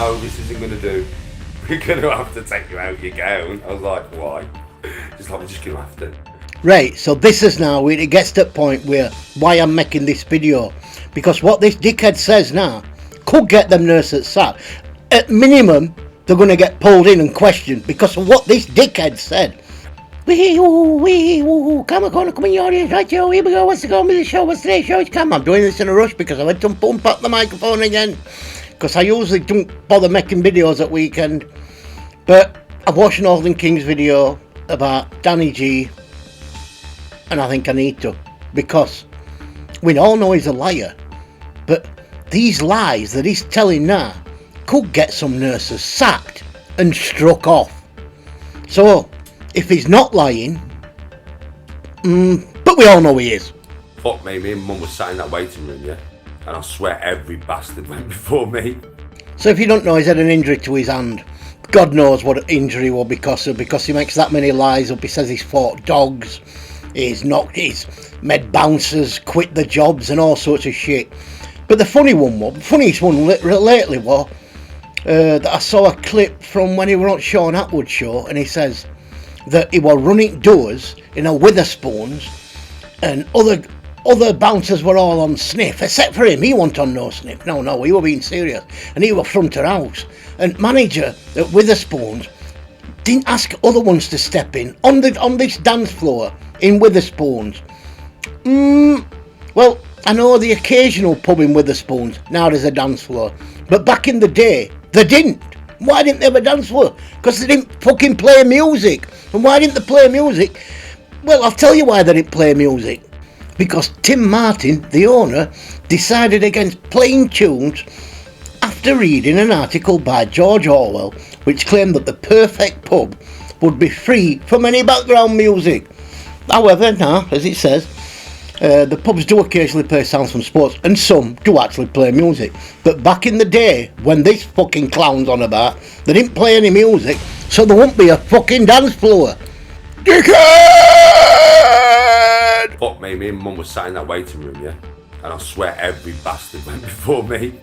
no, this isn't going to do. We're going to have to take you out your gown. I was like, why? Just like, we're just going to have to. Right, so this is now, it gets to the point where, why I'm making this video. Because what this dickhead says now could get them nurses sacked. At minimum, they're going to get pulled in and questioned because of what this dickhead said. Come on, come in your audience, right, Joe, here we go, what's the going with the show, what's today's show? Come, I'm doing this in a rush because I went to pump up the microphone again. Because I usually don't bother making videos at weekend. But I've watched Northern King's video about Danny G, and I think I need to, because we all know he's a liar, but these lies that he's telling now could get some nurses sacked and struck off. So if he's not lying, but we all know he is. Fuck me and Mum was sat in that waiting room, yeah, and I swear every bastard went before me. So if you don't know, he's had an injury to his hand. God knows what injury will because he makes that many lies up. He says he's fought dogs, he's made bouncers quit the jobs and all sorts of shit. But the funniest one lately was that I saw a clip from when he was on Sean Atwood's show, and he says that he was running doors in a Witherspoons and other bouncers were all on sniff, except for him. He wasn't on no sniff. No, he was being serious. And he was front of house. And manager at Witherspoons didn't ask other ones to step in on this dance floor in Witherspoons. Well, I know the occasional pub in Witherspoons, now there's a dance floor. But back in the day, they didn't. Why didn't they have a dance floor? Because they didn't fucking play music. And why didn't they play music? Well, I'll tell you why they didn't play music. Because Tim Martin, the owner, decided against playing tunes after reading an article by George Orwell which claimed that the perfect pub would be free from any background music. However, now, as it says, the pubs do occasionally play sounds from sports and some do actually play music. But back in the day, when this fucking clown's on about, they didn't play any music, so there won't be a fucking dance floor. Dickhead! Fuck me and Mum was sat in that waiting room, yeah, and I swear every bastard went before me.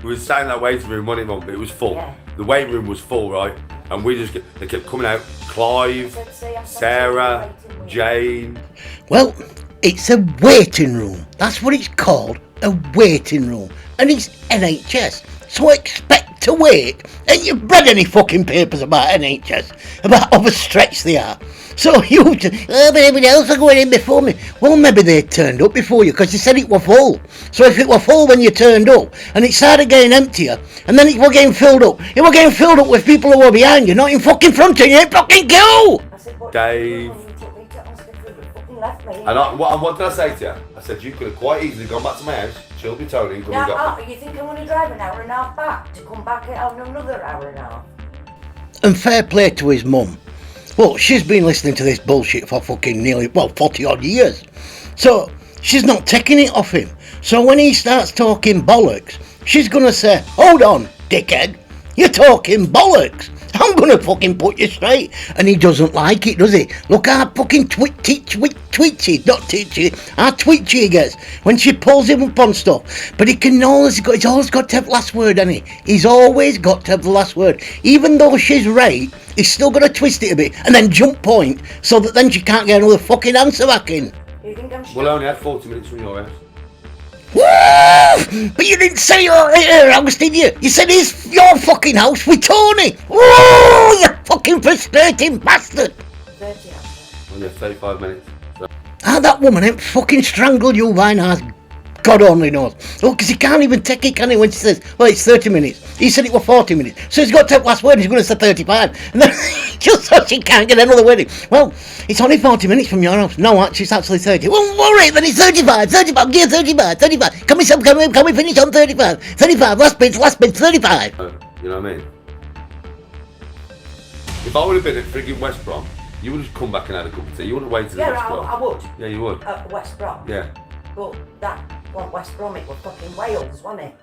We were sat in that waiting room, wasn't it, Mum? It was full. Yeah. The waiting room was full, right? And they kept coming out. Clive, Sarah, Jane. Well, it's a waiting room. That's what it's called, a waiting room. And it's NHS. So expect to wait. Ain't you read any fucking papers about NHS? About how overstretched they are? So you but everybody else are going in before me. Well, maybe they turned up before you because you said it were full. So if it were full when you turned up and it started getting emptier and then it were getting filled up, it were getting filled up with people who were behind you, not in fucking front of you. Ain't fucking go! Dave. And what did I say to you? I said you could have quite easily gone back to my house, chilled with Tony, and come and got me. You think I'm going to drive an hour and a half back to come back on another hour and a half? And fair play to his mum. Well, she's been listening to this bullshit for fucking 40 odd years. So, she's not taking it off him. So when he starts talking bollocks, she's gonna say, hold on, dickhead, you're talking bollocks. I'm gonna fucking put you straight. And he doesn't like it, does he? Look how fucking twitchy, not titchy, how twitchy he gets when she pulls him up on stuff. But he's always got to have the last word, hasn't he? He's always got to have the last word. Even though she's right, he's still got to twist it a bit and then jump point so that then she can't get another fucking answer back in. Well, I only had 40 minutes from your house. Woo! But you didn't say your house, did you? You said it's your fucking house with Tony. Woo! You fucking frustrating bastard. 30 hours. Only 35 minutes. So. That woman ain't fucking strangled you by now. God only knows. Oh, because he can't even take it, can he, when she says, well, it's 30 minutes. He said it was 40 minutes. So he's got to take last word and he's going to say 35. And then, just so she can't get another word in. Well, it's only 40 minutes from your house. No, actually, it's actually 30. Well, all right, then it's 35. Gear 35. Can we finish on 35? 35, last bit, 35. You know what I mean? If I would have been at friggin' West Brom, you would have come back and had a cup of tea. You wouldn't have waited at West Brom. I would. Yeah, you would. At West Brom. Yeah. But that wasn't West Brom, it was fucking Wales, wasn't it?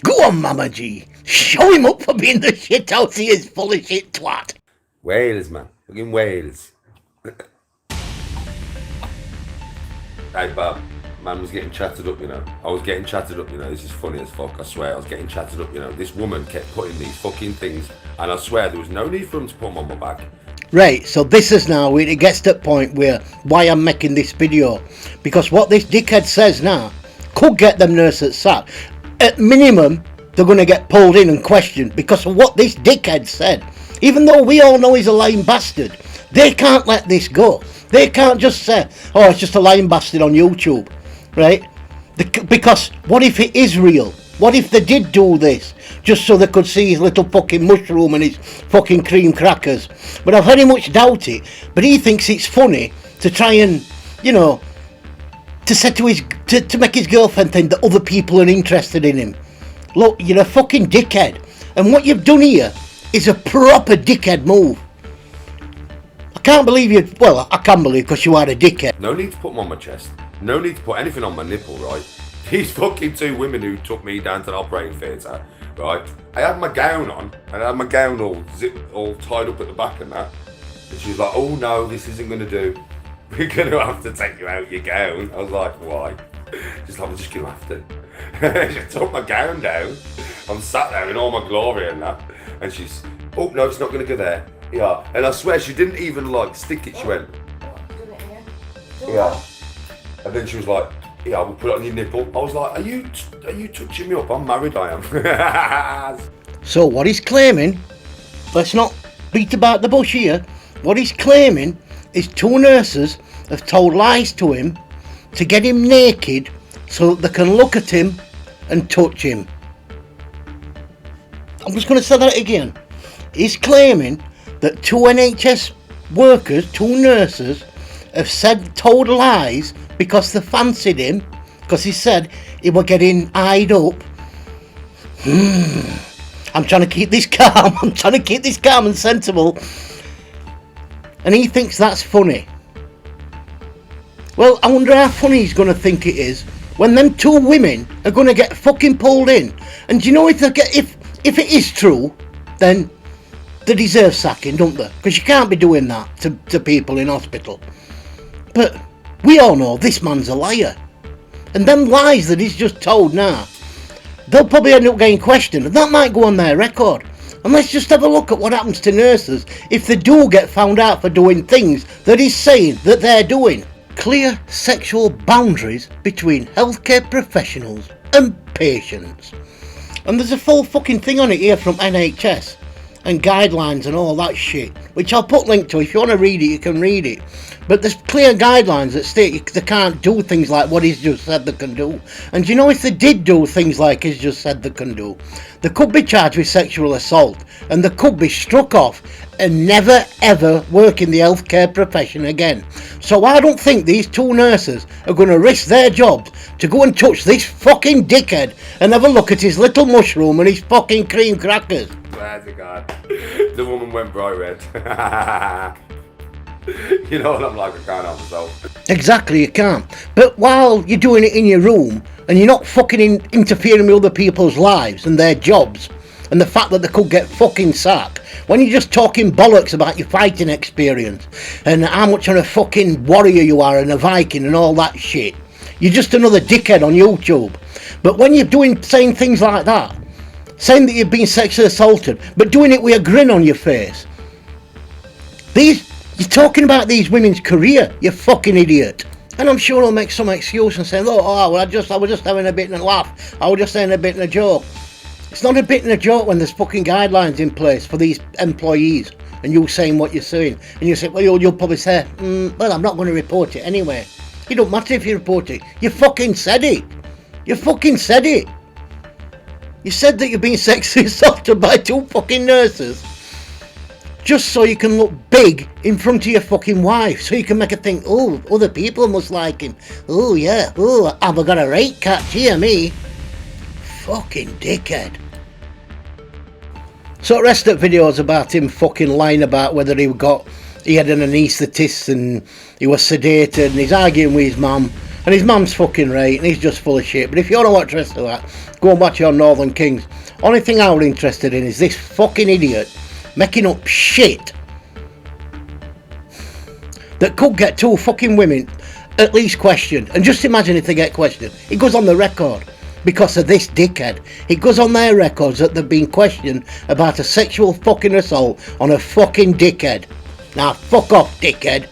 Go on, Mama G. Show him up for being the shit house he is, full of shit twat. Wales, man. Fucking Wales. Hey, Bob. Man was getting chatted up, you know. I was getting chatted up, you know. This is funny as fuck, I swear. I was getting chatted up, you know. This woman kept putting these fucking things, and I swear there was no need for them to put them on my back. Right, so this is now, it gets to the point where, why I'm making this video. Because what this dickhead says now could get them nurses sacked. At minimum, they're going to get pulled in and questioned because of what this dickhead said. Even though we all know he's a lying bastard, they can't let this go. They can't just say, oh, it's just a lying bastard on YouTube, right? Because what if it is real? What if they did do this just so they could see his little fucking mushroom and his fucking cream crackers? But I very much doubt it. But he thinks it's funny to try and, you know, to say to his, to make his girlfriend think that other people are interested in him. Look, you're a fucking dickhead. And what you've done here is a proper dickhead move. I can't believe you, well, I can believe because you are a dickhead. No need to put them on my chest. No need to put anything on my nipple, right? These fucking two women who took me down to the operating theatre, right? I had my gown on, and I had my gown all tied up at the back and that. And she was like, oh no, this isn't going to do. We're going to have to take you out your gown. I was like, why? She's like, we're just going to have to. She took my gown down. I'm sat there in all my glory and that. And she's, oh no, it's not going to go there. Yeah. And I swear she didn't even like stick it. She went, yeah. And then she was like, yeah, we'll put it on your nipple. I was like, are you touching me up? I'm married, I am. So what he's claiming, let's not beat about the bush here. What he's claiming is two nurses have told lies to him to get him naked so that they can look at him and touch him. I'm just going to say that again. He's claiming that two NHS workers, two nurses, have told lies because they fancied him, because he said he were getting eyed up. I'm trying to keep this calm. I'm trying to keep this calm and sensible. And he thinks that's funny. Well, I wonder how funny he's going to think it is when them two women are going to get fucking pulled in. And do you know if it is true, then they deserve sacking, don't they? Because you can't be doing that to people in hospital. But we all know this man's a liar. And them lies that he's just told now, they'll probably end up getting questioned. And that might go on their record. And let's just have a look at what happens to nurses if they do get found out for doing things that he's saying that they're doing. Clear sexual boundaries between healthcare professionals and patients. And there's a full fucking thing on it here from NHS and guidelines and all that shit, which I'll put link to. If you want to read it, you can read it. But there's clear guidelines that state they can't do things like what he's just said they can do. And you know, if they did do things like he's just said they can do, they could be charged with sexual assault and they could be struck off and never ever work in the healthcare profession again. So I don't think these two nurses are going to risk their jobs to go and touch this fucking dickhead and have a look at his little mushroom and his fucking cream crackers. Swear to God. The woman went bright red. You know what I'm like, I can't help myself. Exactly, you can't. But while you're doing it in your room and you're not fucking interfering with other people's lives and their jobs and the fact that they could get fucking sacked, when you're just talking bollocks about your fighting experience and how much of a fucking warrior you are and a Viking and all that shit, you're just another dickhead on YouTube. But when you're saying things like that, saying that you've been sexually assaulted, but doing it with a grin on your face, you're talking about these women's career, you fucking idiot. And I'm sure he'll make some excuse and say, oh, well, I was just having a bit of a laugh. I was just saying a bit of a joke. It's not a bit of a joke when there's fucking guidelines in place for these employees and you saying what you're saying. And you say, well, you'll probably say, well, I'm not going to report it anyway. It don't matter if you report it. You fucking said it. You fucking said it. You said that you're being sexually assaulted by two fucking nurses just so you can look big in front of your fucking wife, so you can make her think, oh, other people must like him. Oh, yeah. Oh, have I got a rate catch here, me? Fucking dickhead. So the rest of the video is about him fucking lying about whether he had an anaesthetist and he was sedated, and he's arguing with his mum, and his mum's fucking right, and he's just full of shit. But if you want to watch the rest of that, go and watch it on Northern Kings. Only thing I was interested in is this fucking idiot making up shit that could get two fucking women at least questioned. And just imagine if they get questioned. It goes on the record. Because of this dickhead. It goes on their records that they've been questioned about a sexual fucking assault on a fucking dickhead. Now fuck off, dickhead.